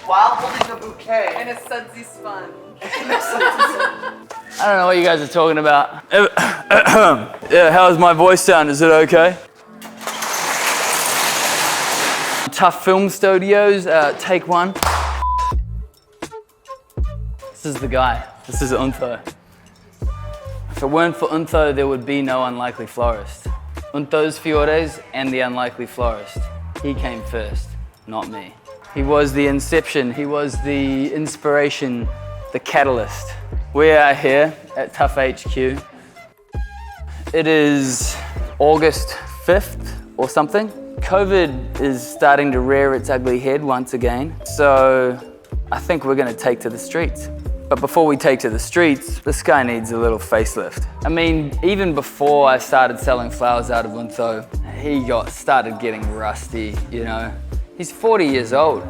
while holding the bouquet. And a sudsy sponge. I don't know what you guys are talking about. Yeah, how's my voice sound? Is it okay? Tough Film Studios, take one. This is the guy. This is Untho. If it weren't for Untho, there would be no Unlikely Florist. Untho's Fiores and the Unlikely Florist. He came first, not me. He was the inception, he was the inspiration, the catalyst. We are here at Tough HQ. It is August 5th or something. COVID is starting to rear its ugly head once again. So I think we're gonna take to the streets. But before we take to the streets, this guy needs a little facelift. I mean, even before I started selling flowers out of Untho, he started getting rusty, you know. He's 40 years old,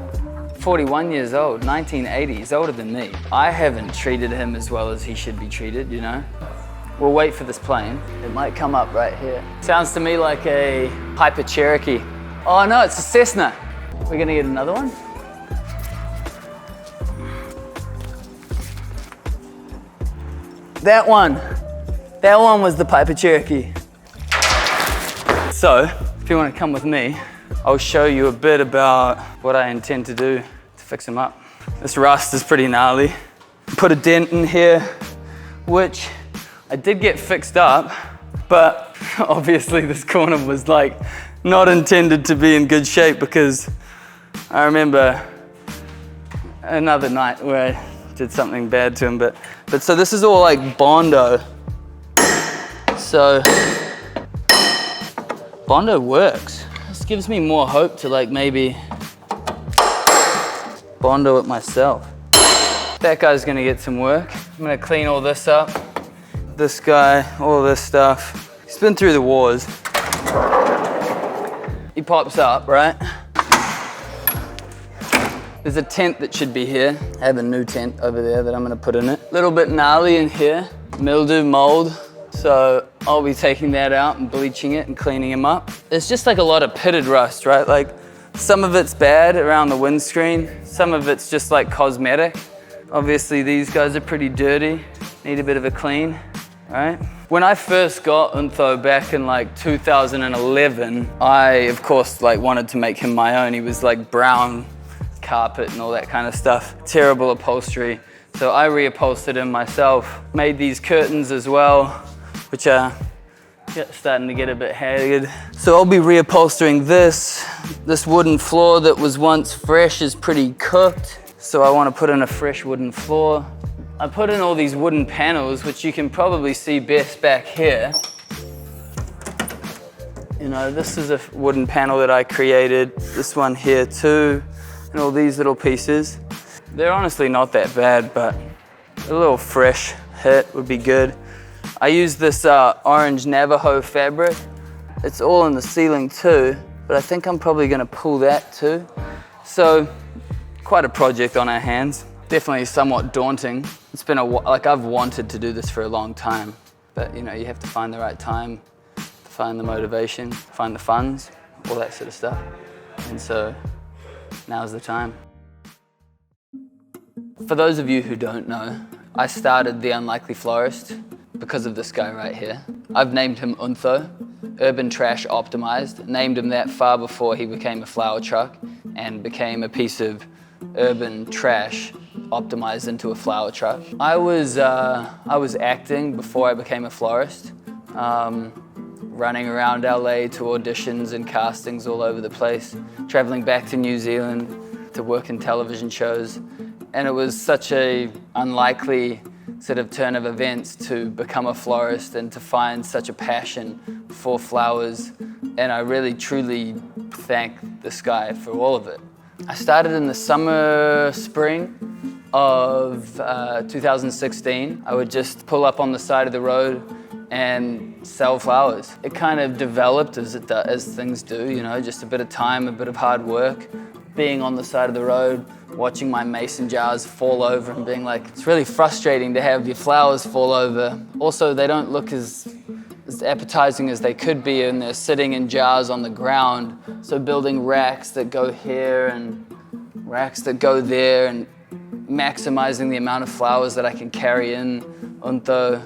41 years old, 1980, he's older than me. I haven't treated him as well as he should be treated, you know. We'll wait for this plane. It might come up right here. Sounds to me like a Piper Cherokee. Oh no, it's a Cessna. We're gonna get another one? That one was the Piper Cherokee. So, if you want to come with me, I'll show you a bit about what I intend to do to fix them up. This rust is pretty gnarly. Put a dent in here, which I did get fixed up, but obviously this corner was like not intended to be in good shape because I remember another night where I did something bad to him, but so this is all like Bondo. So Bondo works. This gives me more hope to like maybe Bondo it myself. That guy's gonna get some work. I'm gonna clean all this up. This guy, all this stuff. He's been through the wars. He pops up, right? There's a tent that should be here. I have a new tent over there that I'm gonna put in it. A little bit gnarly in here, mildew, mold. So I'll be taking that out and bleaching it and cleaning him up. There's just like a lot of pitted rust, right? Like some of it's bad around the windscreen. Some of it's just like cosmetic. Obviously these guys are pretty dirty, need a bit of a clean, right? When I first got Untho back in like 2011, I of course like wanted to make him my own. He was like brown carpet and all that kind of stuff. Terrible upholstery. So I reupholstered him myself. Made these curtains as well, which are starting to get a bit haggard. So I'll be reupholstering this. This wooden floor that was once fresh is pretty cooked. So I want to put in a fresh wooden floor. I put in all these wooden panels, which you can probably see best back here. You know, this is a wooden panel that I created. This one here too, and all these little pieces. They're honestly not that bad, but a little fresh hit would be good. I use this orange Navajo fabric. It's all in the ceiling too, but I think I'm probably gonna pull that too. So, quite a project on our hands. Definitely somewhat daunting. It's been like I've wanted to do this for a long time, but you know, you have to find the right time, to find the motivation, find the funds, all that sort of stuff. And so, now's the time. For those of you who don't know, I started The Unlikely Florist because of this guy right here. I've named him Untho, Urban Trash Optimized. Named him that far before he became a flower truck and became a piece of urban trash optimized into a flower truck. I was acting before I became a florist, running around LA to auditions and castings all over the place, traveling back to New Zealand to work in television shows. And it was such a unlikely sort of turn of events to become a florist and to find such a passion for flowers. And I really, truly thank this guy for all of it. I started in the spring of 2016. I would just pull up on the side of the road and sell flowers. It kind of developed as things do, you know, just a bit of time, a bit of hard work, being on the side of the road, watching my mason jars fall over and being like, it's really frustrating to have your flowers fall over. Also, they don't look as appetizing as they could be, and they're sitting in jars on the ground. So building racks that go here and racks that go there and maximizing the amount of flowers that I can carry in Untho.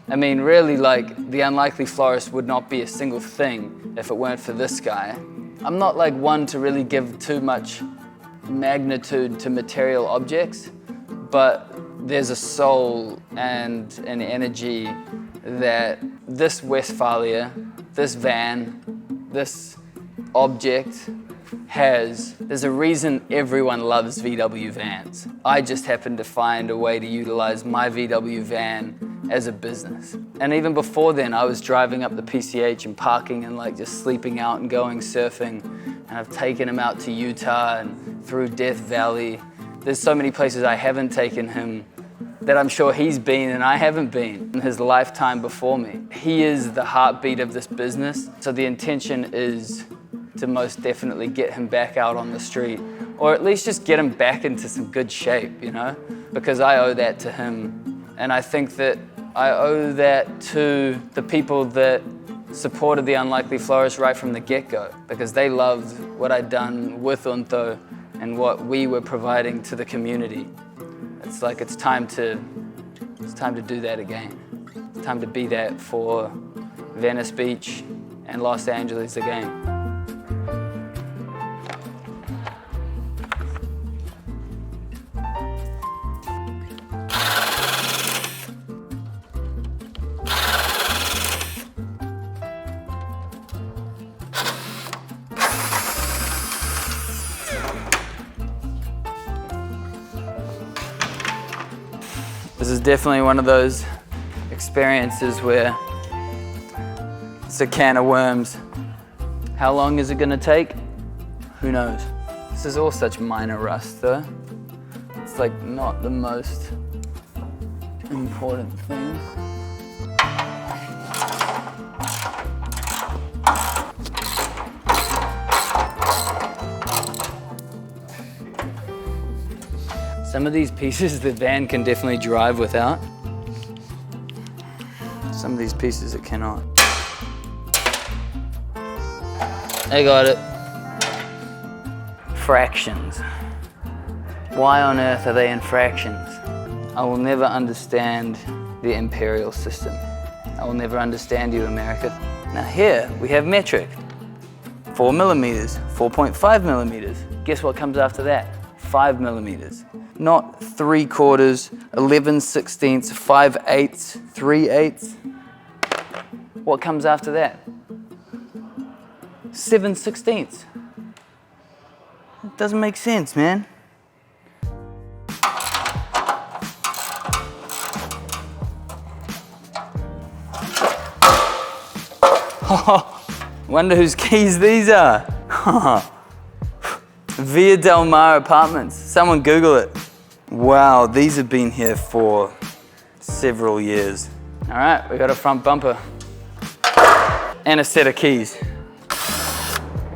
I mean, really, like, the Unlikely Florist would not be a single thing if it weren't for this guy. I'm not like one to really give too much magnitude to material objects, but there's a soul and an energy that this Westphalia, this van, this object has. There's a reason everyone loves VW vans. I just happen to find a way to utilize my VW van as a business. And even before then, I was driving up the PCH and parking and like just sleeping out and going surfing. And I've taken him out to Utah and through Death Valley. There's so many places I haven't taken him that I'm sure he's been and I haven't been in his lifetime before me. He is the heartbeat of this business. So the intention is to most definitely get him back out on the street, or at least just get him back into some good shape, you know? Because I owe that to him. And I think that I owe that to the people that supported the Unlikely Florist right from the get-go, because they loved what I'd done with Untho and what we were providing to the community. It's like it's time to do that again. It's time to be that for Venice Beach and Los Angeles again. This is definitely one of those experiences where it's a can of worms. How long is it gonna take? Who knows? This is all such minor rust though. It's like not the most important thing. Some of these pieces the van can definitely drive without. Some of these pieces it cannot. I got it. Fractions. Why on earth are they in fractions? I will never understand the imperial system. I will never understand you, America. Now here we have metric. 4 millimeters, 4.5 millimeters. Guess what comes after that? 5 millimeters. Not 3/4, 11/16, 5/8, 3/8. What comes after that? 7/16. It doesn't make sense, man. Wonder whose keys these are. Via Del Mar Apartments. Someone Google it. Wow, these have been here for several years. All right, we got a front bumper and a set of keys.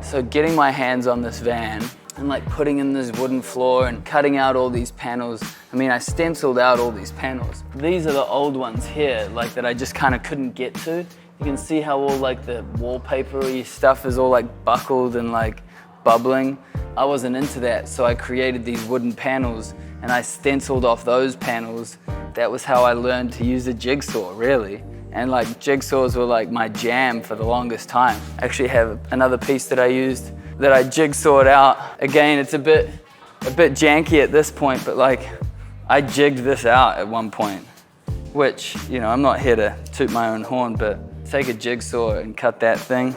So getting my hands on this van and like putting in this wooden floor and cutting out all these panels. I mean, I stenciled out all these panels. These are the old ones here, like that I just kind of couldn't get to. You can see how all like the wallpapery stuff is all like buckled and like bubbling. I wasn't into that, so I created these wooden panels and I stenciled off those panels. That was how I learned to use a jigsaw, really. And like jigsaws were like my jam for the longest time. I actually have another piece that I used that I jigsawed out. Again, it's a bit janky at this point, but like I jigged this out at one point, which, you know, I'm not here to toot my own horn, but take a jigsaw and cut that thing.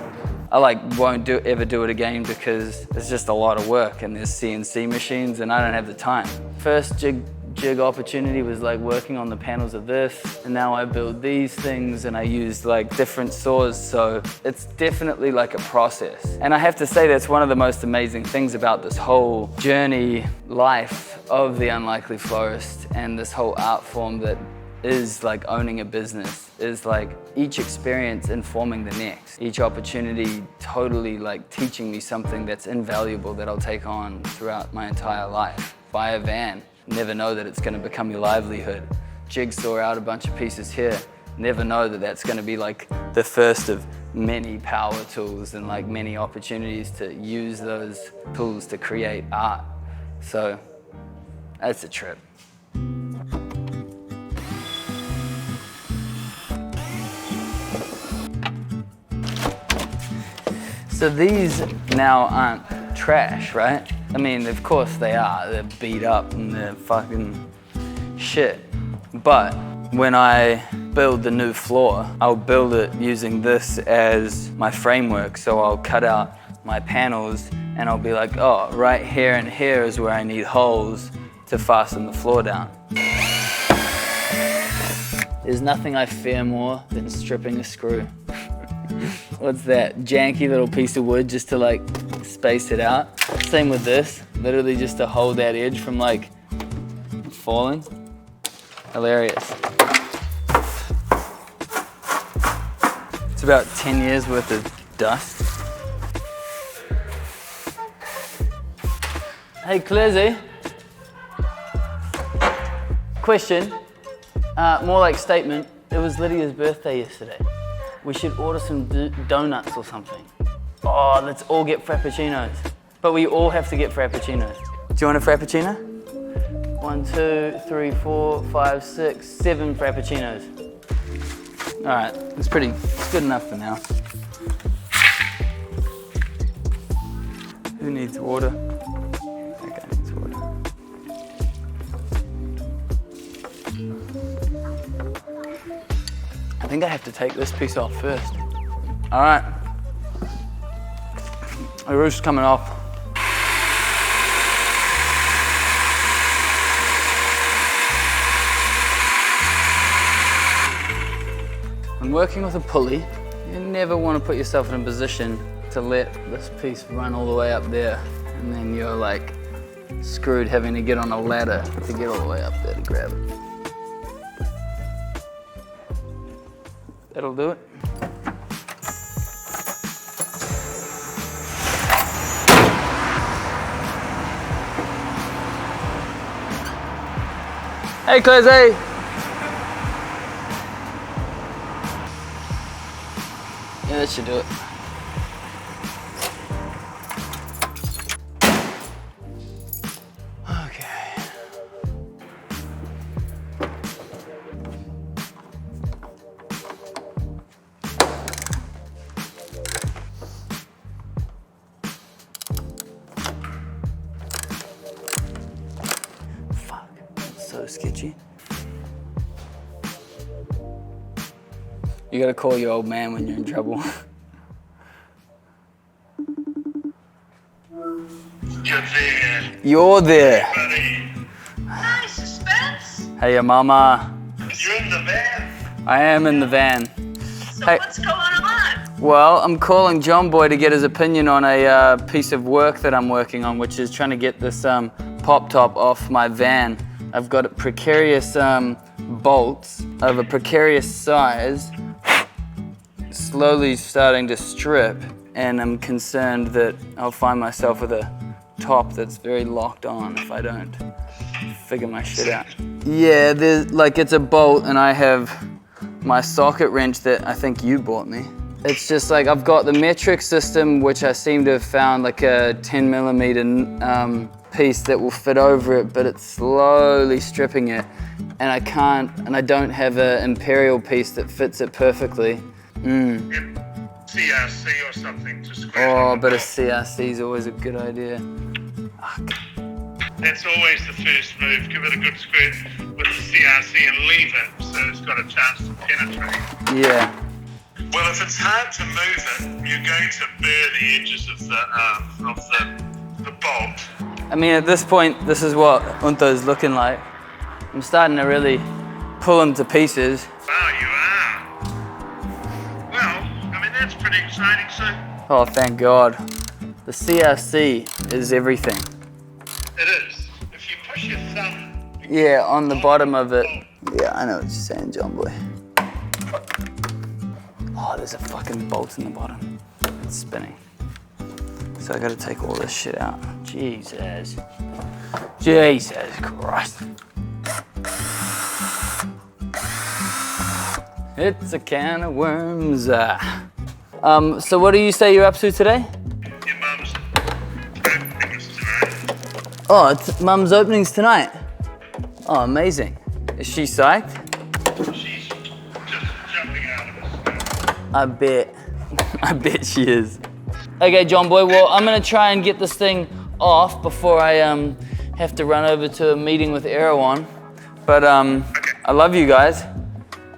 I like won't ever do it again because it's just a lot of work and there's CNC machines and I don't have the time. First jig opportunity was like working on the panels of this, and now I build these things and I use like different saws, so it's definitely like a process. And I have to say that's one of the most amazing things about this whole journey, life of the Unlikely Florist and this whole art form that is like owning a business, is like each experience informing the next. Each opportunity totally like teaching me something that's invaluable that I'll take on throughout my entire life. Buy a van, never know that it's gonna become your livelihood. Jigsaw out a bunch of pieces here, never know that that's gonna be like the first of many power tools and like many opportunities to use those tools to create art. So that's a trip. So these now aren't trash, right? I mean, of course they are. They're beat up and they're fucking shit. But when I build the new floor, I'll build it using this as my framework. So I'll cut out my panels and I'll be like, oh, right here and here is where I need holes to fasten the floor down. There's nothing I fear more than stripping a screw. What's that? Janky little piece of wood just to like space it out. Same with this, literally just to hold that edge from like falling. Hilarious. It's about 10 years worth of dust. Hey Clizzy. Question, more like statement. It was Lydia's birthday yesterday. We should order some donuts or something. Oh, let's all get frappuccinos. But we all have to get frappuccinos. Do you want a frappuccino? 1, 2, 3, 4, 5, 6, 7 frappuccinos. All right, it's good enough for now. Who needs water? That guy needs water. I think I have to take this piece off first. All right. The roof's coming off. When working with a pulley, you never want to put yourself in a position to let this piece run all the way up there, and then you're like screwed having to get on a ladder to get all the way up there to grab it. That'll do it. Hey, Clizzy. Yeah, that should do it. Okay. Fuck, that's so sketchy. You gotta call your old man when you're in trouble. You're there. You're there. Hey, buddy. Nice suspense. Hey, mama. You're in the van. I am in the van. So Hey. what's going on? Well, I'm calling John Boy to get his opinion on a piece of work that I'm working on, which is trying to get this pop top off my van. I've got precarious bolts of a precarious size, slowly starting to strip, and I'm concerned that I'll find myself with a top that's very locked on if I don't figure my shit out. Yeah, there's like it's a bolt, and I have my socket wrench that I think you bought me. It's just like I've got the metric system, which I seem to have found like a 10 millimeter piece that will fit over it, but it's slowly stripping it, and I can't, and I don't have an imperial piece that fits it perfectly. CRC or something to square. Oh, but a CRC is always a good idea. Fuck. That's always the first move. Give it a good squirt with the CRC and leave it so it's got a chance to penetrate. Yeah. Well, if it's hard to move it, you're going to burr the edges of the bolt. I mean, at this point, this is what Untho's looking like. I'm starting to really pull him to pieces. Wow, you are. Well, I mean, that's pretty exciting. So Oh, thank God. The CRC is everything. it is. If you push your thumb. Yeah, on the bottom of it. Yeah, I know what you're saying, John Boy. Oh, there's a fucking bolt in the bottom. It's spinning. So I gotta take all this shit out. Jesus. Jesus Christ. It's a can of worms. So what do you say you're up to today? Your mum's birthday was today. Oh, it's Mum's openings tonight. Oh, amazing. Is she psyched? She's just jumping out of her skin. I bet. I bet she is. Okay, John boy, well, I'm gonna try and get this thing off before I have to run over to a meeting with Erewhon. But I love you guys.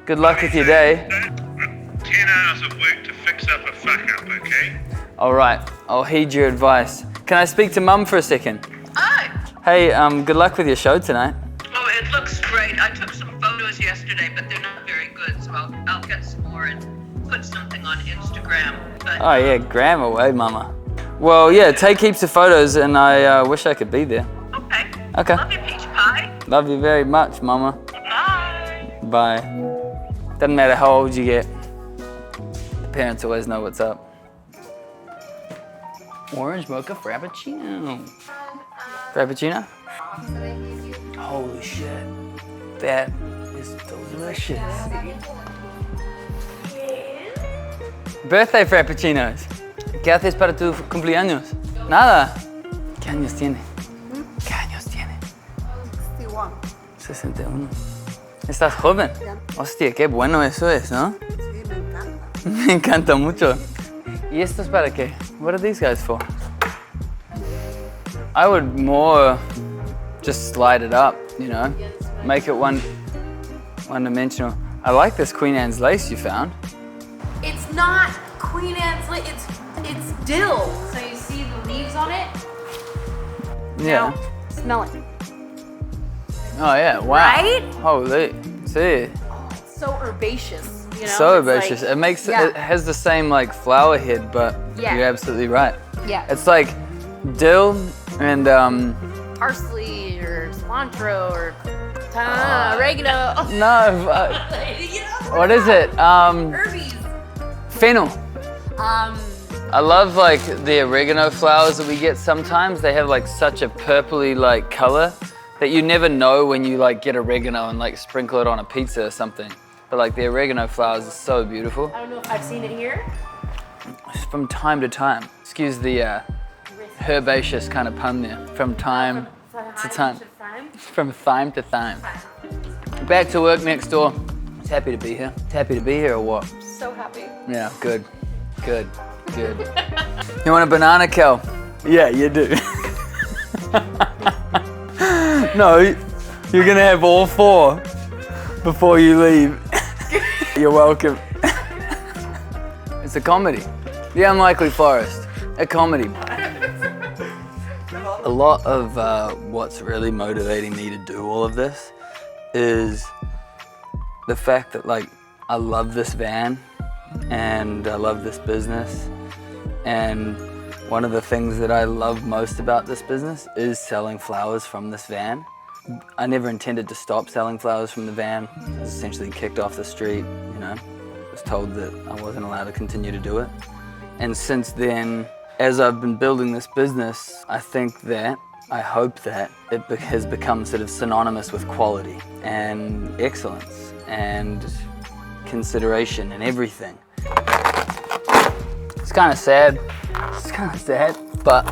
Good luck with your day. 10 hours of work to fix up a fuck up, okay? All right, I'll heed your advice. Can I speak to Mum for a second? Hi. Hey, good luck with your show tonight. Oh, it looks great. I took some photos yesterday, but they're not very good, so I'll get some more and put something on Instagram. But, Oh yeah, gram away, Mama. Well, yeah, take heaps of photos, and I wish I could be there. Okay. Okay. Love you, Peach Pie. Love you very much, Mama. Bye. Bye. Doesn't matter how old you get. The parents always know what's up. Orange mocha frappuccino. Frappuccino? Holy shit. That is delicious. Birthday frappuccinos. ¿Qué haces para tu cumpleaños? Nada. ¿Qué años tiene? ¿Qué años tiene? 61. 61. ¿Estás joven? Hostia, qué bueno eso es, ¿no? Sí, me encanta. Me encanta mucho. ¿Y esto es para qué? What are these guys for? I would more just slide it up, you know? Make it one-dimensional. I like this Queen Anne's lace you found. It's not Queen Anne's lace, it's dill. So you see the leaves on it? Yeah. Now, smell it. Oh yeah, wow. Right? Holy, see. Oh, it's so herbaceous, you know? So It's like- herbaceous. It makes yeah. it has the same like flower head, but Yeah. you're absolutely right. Yeah. It's like dill and Parsley or cilantro or oregano. no, You know? what is it? Herbies. Fennel. I love like the oregano flowers that we get sometimes. They have like such a purpley like color that you never know when you like get oregano and like sprinkle it on a pizza or something. But like the oregano flowers are so beautiful. I don't know if I've seen it here. From time to time. Excuse the herbaceous kind of pun there. From time to time. From time to time. Back to work next door. It's happy to be here. It's happy to be here or what? So happy. Yeah, good. Good. Good. You want a banana, Kel? Yeah, you do. No, you're gonna have all 4 before you leave. You're welcome. It's a comedy. The Unlikely Forest. A comedy. A lot of what's really motivating me to do all of this is the fact that like I love this van and I love this business, and one of the things that I love most about this business is selling flowers from this van. I never intended to stop selling flowers from the van. I was essentially kicked off the street, you know. I was told that I wasn't allowed to continue to do it. And since then, as I've been building this business, I hope that it has become sort of synonymous with quality and excellence and consideration and everything. It's kind of sad. But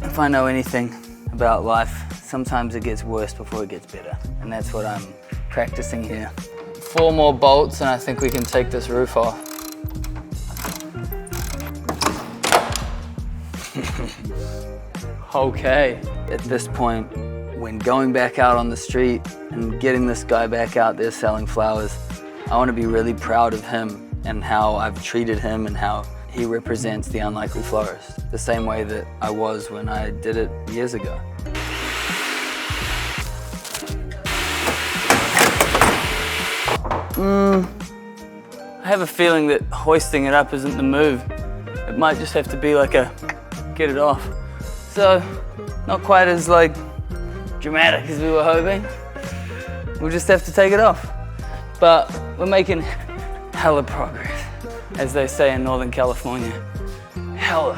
if I know anything about life, sometimes it gets worse before it gets better. And that's what I'm practicing here. 4 more bolts and I think we can take this roof off. Okay. At this point, when going back out on the street and getting this guy back out there selling flowers, I want to be really proud of him and how I've treated him and how he represents the unlikely florist, the same way that I was when I did it years ago. I have a feeling that hoisting it up isn't the move. It might just have to be like a get it off. So, not quite as like dramatic as we were hoping. We'll just have to take it off. But we're making hella progress, as they say in Northern California. Hella.